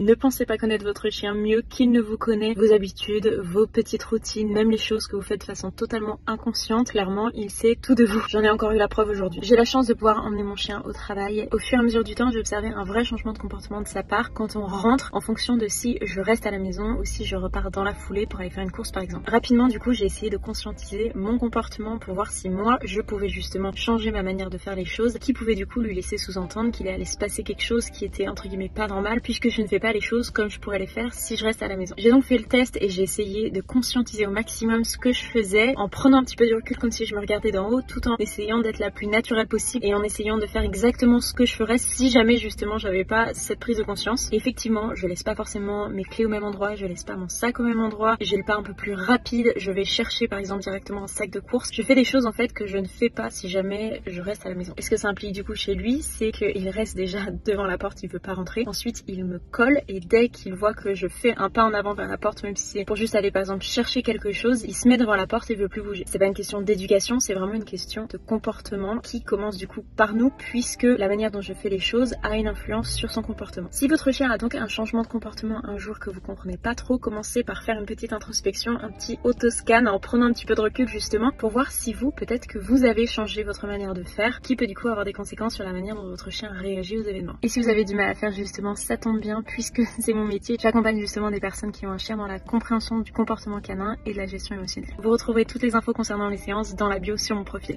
Ne pensez pas connaître votre chien mieux qu'il ne vous connaît, vos habitudes, vos petites routines, même les choses que vous faites de façon totalement inconsciente. Clairement, il sait tout de vous. J'en ai encore eu la preuve aujourd'hui. J'ai la chance de pouvoir emmener mon chien au travail. Au fur et à mesure du temps, j'ai observé un vrai changement de comportement de sa part quand on rentre en fonction de si je reste à la maison ou si je repars dans la foulée pour aller faire une course par exemple. Rapidement, du coup, j'ai essayé de conscientiser mon comportement pour voir si moi, je pouvais justement changer ma manière de faire les choses, qui pouvait du coup lui laisser sous-entendre qu'il allait se passer quelque chose qui était entre guillemets pas normal puisque je ne fais pas les choses comme je pourrais les faire si je reste à la maison. J'ai donc fait le test et j'ai essayé de conscientiser au maximum ce que je faisais en prenant un petit peu du recul comme si je me regardais d'en haut, tout en essayant d'être la plus naturelle possible et en essayant de faire exactement ce que je ferais si jamais justement j'avais pas cette prise de conscience. Et effectivement, je laisse pas forcément mes clés au même endroit, je laisse pas mon sac au même endroit, j'ai le pas un peu plus rapide, je vais chercher par exemple directement un sac de course. Je fais des choses en fait que je ne fais pas si jamais je reste à la maison. Et ce que ça implique du coup chez lui, c'est qu'il reste déjà devant la porte, il veut pas rentrer. Ensuite, il me colle et dès qu'il voit que je fais un pas en avant vers la porte, même si c'est pour juste aller par exemple chercher quelque chose, il se met devant la porte et veut plus bouger. C'est pas une question d'éducation, c'est vraiment une question de comportement qui commence du coup par nous puisque la manière dont je fais les choses a une influence sur son comportement. Si votre chien a donc un changement de comportement un jour que vous comprenez pas trop, commencez par faire une petite introspection, un petit auto-scan en prenant un petit peu de recul justement pour voir si vous, peut-être que vous avez changé votre manière de faire qui peut du coup avoir des conséquences sur la manière dont votre chien réagit aux événements. Et si vous avez du mal à faire justement, ça tombe bien puisque c'est mon métier. J'accompagne justement des personnes qui ont un chien dans la compréhension du comportement canin et de la gestion émotionnelle. Vous retrouverez toutes les infos concernant les séances dans la bio sur mon profil.